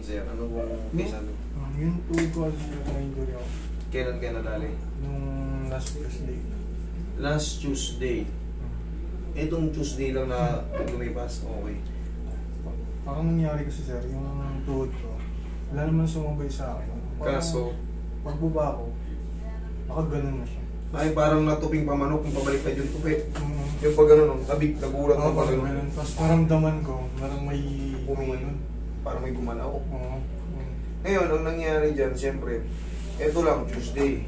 Sir, ano pong umpisa mo? Yung tuhod ko kasi na-injury ako. Kailan kayo nadali? Nung last Tuesday. Last Tuesday. Itong Tuesday lang na lumipas? Okay. Parang nangyari kasi sir, yung tuhod ko, wala naman sumabay sa akin. Kaso? Pagbaba ko, nakaganon na siya. Ay, parang natuping pamanok kung pabaliktad yung tupi. Yung pag gano'n, kabig, nagulat ng pag gano'n. Tapos parang daman ko, parang may umiinom. Parang may gumalaw. Oo. Ngayon, ang nangyari dyan, siyempre, eto lang, Tuesday.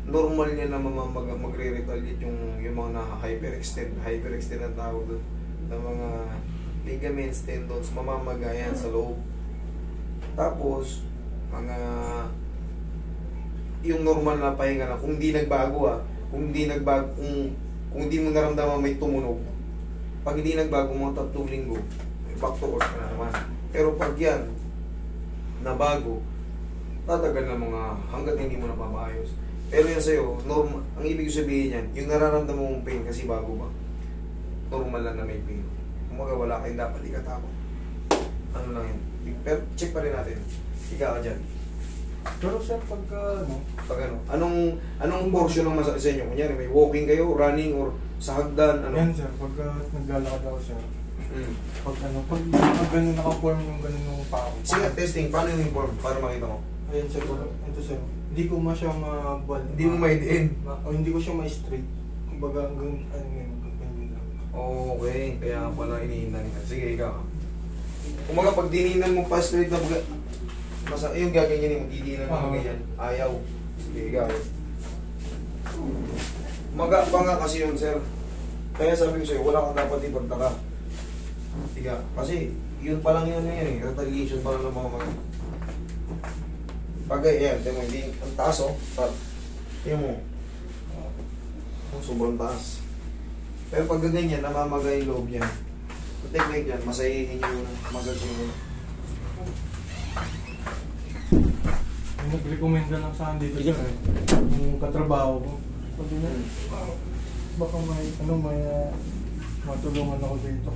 Normal niya na magre-retaliate yung mga na-hyperextend ang tawag doon. Na mga ligaments, tendons, mamamagayan sa loob. Tapos, mga yung normal na pahinga na, kung di nagbago kung di mo naramdaman may tumunog, pag hindi nagbago mga 3 linggo, back to work ka na naman. Pero pag yan, nabago, tatagal na mga hanggat hindi mo na mapaayos. Pero yan sa'yo, normal, ang ibig sabihin yan, yung nararamdaman mong pain kasi bago ba, normal lang na may pain. Kumaga wala kayong dapat ikatakot. Ano lang yan. Pero check pa rin natin. Ika ka dyan. Pero sir, pagka anong portion ng masakit sa inyo? Kunyari, may walking kayo, running, or sa hagdan, ano? yan sir, pagka naglalakad ako sir, pag ganun naka-form yung ganun yung pao. Sige, testing, paano yung inform? Para makita mo. Ayan sir, ito sir, hindi ko siya mabal. Hindi mo maidiin. O hindi ko siya ma-straight. Kumbaga hanggang ganyan lang. Okay, kaya pala inihinan ka. Sige, ikaw. Kumaga, pag dininan mo pa straight na yung gaganyan mo, didinan mo ganyan. Ayaw. Sige, ikaw. Maga pa nga kasi yun, sir. Kaya sabi ko sa'yo, wala kang dapat ipagtaka. Sige, kasi yun pa lang yun eh. Retaliation pa lang ng mga bagay, yan. Tignan mo, hindi, ang taas tignan mo. Sobrang taas. Pero pag ganyan, namamagay yung loob niya. Yung technique yan, masahihin nyo muna. Magasing muna. Yung nag-recommend na lang sa akin dito sir, yung katrabaho ko. Sabi na, baka may matulungan ako dito.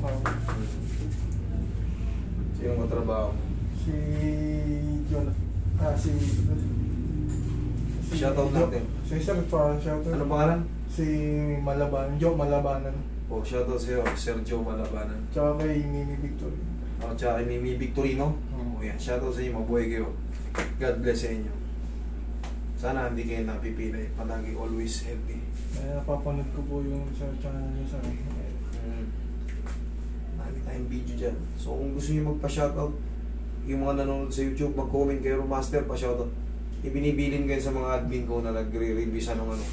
Sino mo trabaho? Si Jonathan. Shoutout natin. Si sir pa, shoutout. Ano pangalan? Si Malabanan, Joe Malabanan. Shoutout sa'yo, Sergio Malabanan. Tsaka kay Mimi Victory. Tsaka kay Mimi Victorino. Yan, shoutout sa inyo, mabuhay kayo. God bless sa inyo. Sana hindi kayo napipilay. Palagi always healthy. Kaya napapanood ko po yung sa channel niyo sir. Dami tayong video dyan. So kung gusto nyo magpa-shoutout, yung mga nanonood sa YouTube, mag-comment kayo, Master, pa-shoutout. Ibinibilin kayo sa mga admin ko na nagre-review sa ng ano.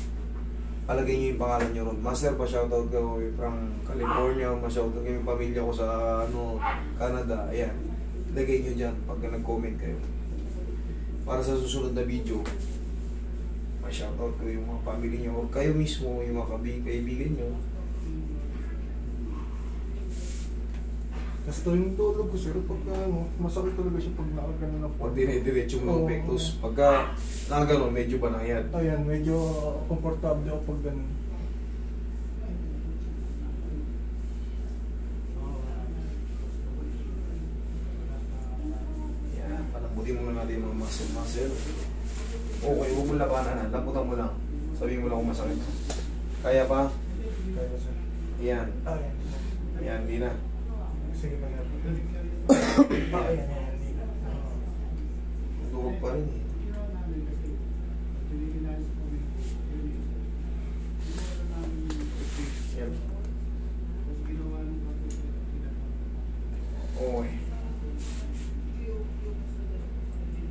Palagay nyo yung pangalan nyo ron. Master, pa-shoutout ko from California, ma-shoutout kayo yung pamilya ko sa Canada. Ayan. Lagay nyo dyan pag nag-comment kayo. Para sa susunod na video, ma-shoutout ko yung mga family nyo o kayo mismo, yung mga kaibigan nyo. Tapos tuwing tulog ko sir, pagka masakit talaga siya pag nakagano na po. Pag dire-diretso ng pectus, pagka nakagano, medyo banayad. Ayan, medyo komportable ako pag ganun. Yan, palambutin muna natin yung mga muscle. Okay, huwag mo labanan na, lambutan mo lang. Sabihin mo lang kung masakit. Kaya pa? Kaya sir. Yan. Ayan. Yan, di na. Sige pa sir. Ayan, hindi na. Durog pa rin eh. Yan. Okay.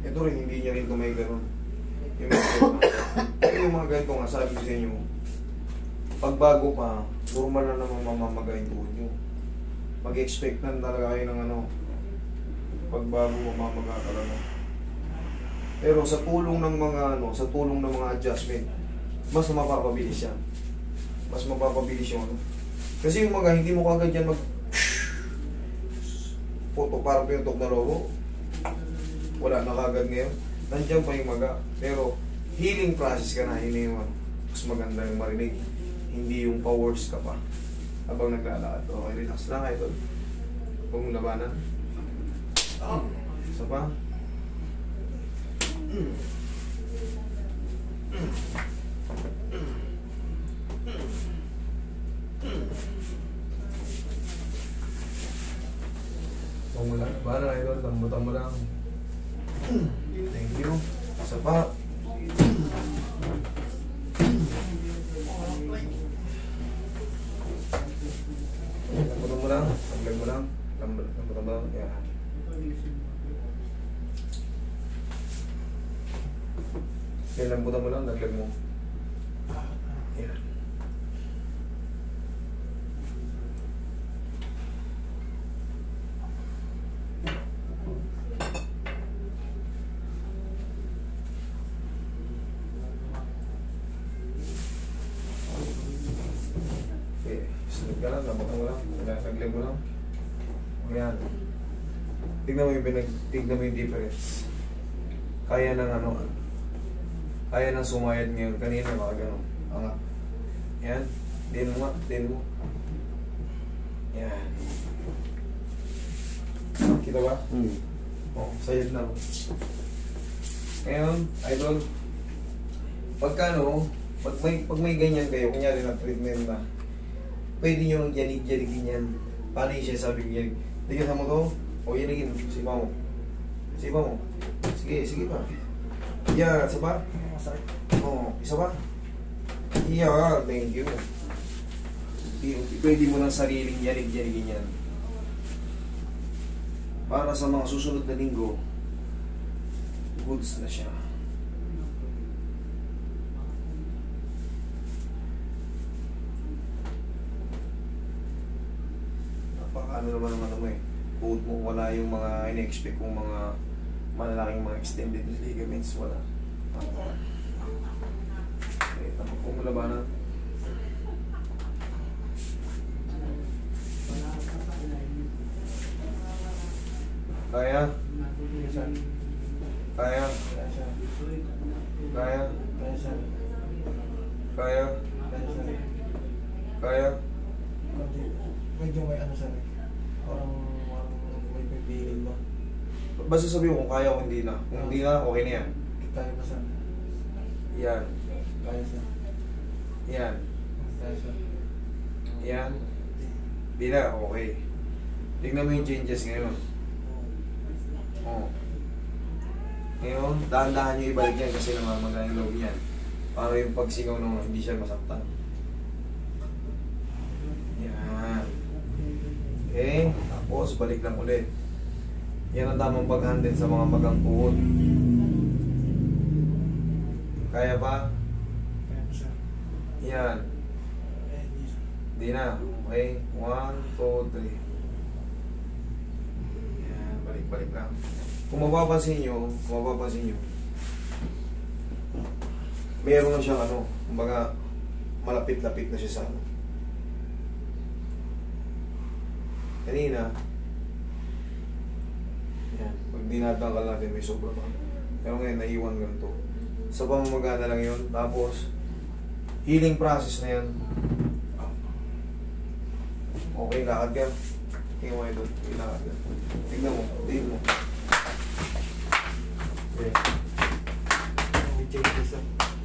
Ito rin, hindi niya rin tumay ganun. Yung mga ganito nga, sabi ko sa inyo, pagbago pa, normal na naman mamamagay yung tuhod nyo. Mag-expect na talaga kayo ng ano, pagbago mamamaga talaga. Pero sa tulong ng mga sa tulong ng mga adjustment, mas mapapabilis yan. Mas mapapabilis yung ano. Kasi yung mga hindi mo kagad yan parang pinuntok na logo. Wala na kagad ngayon. Nandiyan pa yung maga. Pero healing process ka na, hindi yung mas maganda yung marinig. Hindi yung powers ka pa habang naglalakad. Okay, relax lang kayo. Huwag mong labanan. Isa pa. Wala ba na idol? Lambutan mo lang. Thank you. Isa pa. Lambutan mo lang. Lambutan mo lang. Lambutan mo lang. Yan. Yan, lambutan mo lang. Laglag mo. Yan. Sunod ka lang, lambutan mo lang. Laglag mo lang. Yan. Tignan mo yung difference. Kaya ng ano, kaya ng sumayad ngayon. Kanina mga gano'n. Angat. Yan. Din mo nga. Din mo. Yan. Kita ba? Oh, sayad na. Ngayon, idol, pagka ano, pag may ganyan kayo, kunyari na treatment na, pwede nyo nang yanig-yanigin yan. Paano yung siya sabi ko yanig? Tignan mo to. O yanigin. Sipa mo. Sipa mo. Sige, sige pa. Yeah, isa pa? Oo, isa pa? Yeah, thank you. Pwede mo ng sariling yanig-yanigin yan. Para sa mga susunod na linggo, goods na siya. Ano naman ang ano mo eh, buod mo, wala yung mga in-expect kong mga malalaking mga extended ligaments, wala. Okay, tapos kung malabanan. Kaya? Kaya? Kaya? Kaya? Kaya? Medyo may ano sa rin. Parang may pipilin ba? Basta sabihin mo kung kaya o hindi na. Kung hindi na, okay na yan. Kaya ba sa? Yan. Kaya sa? Yan. Kaya sa? Yan. Hindi na, okay. Tingnan mo yung changes ngayon. Oh. Ngayon, dahan-dahan nyo ibalik yan kasi namamagana yung loob yan. Para yung pagsingaw nung hindi siya masaktan. Yan. Okay, tapos balik lang ulit. Yan ang tamang pag-handle sa mga magang puhod. Kaya pa? Kaya ba sa? Yan. Hindi na. Okay, 1, 2, 3. Yan, balik-balik lang. Kung mapapansin nyo, meron na siyang ano, kumbaga malapit-lapit na siya sa ano. Kanina, yan, pag dinatanggal natin may sobra pa. Pero ngayon, naiwan ganito. Sa pamamagana lang yun. Tapos, healing process na yan. Okay, lakad ka. Tingnan mo ito. Lakad ka. Tingnan mo. Tingnan mo. Okay. May changes na.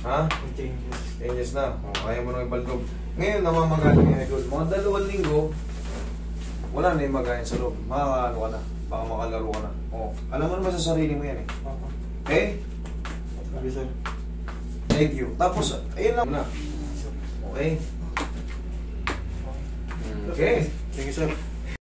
Ha? May changes. Changes na. O, kaya mo nang ibaldog. Ngayon, namamagana yung idol. Mga 2 linggo, wala na yung magayan sa loob. Makakalo ka na. Baka makalaro ka na. O, alam mo naman sa sarili mo yan eh. Okay? Sabi sir. Thank you. Tapos, ayun lang na. Okay? Okay. Thank you sir.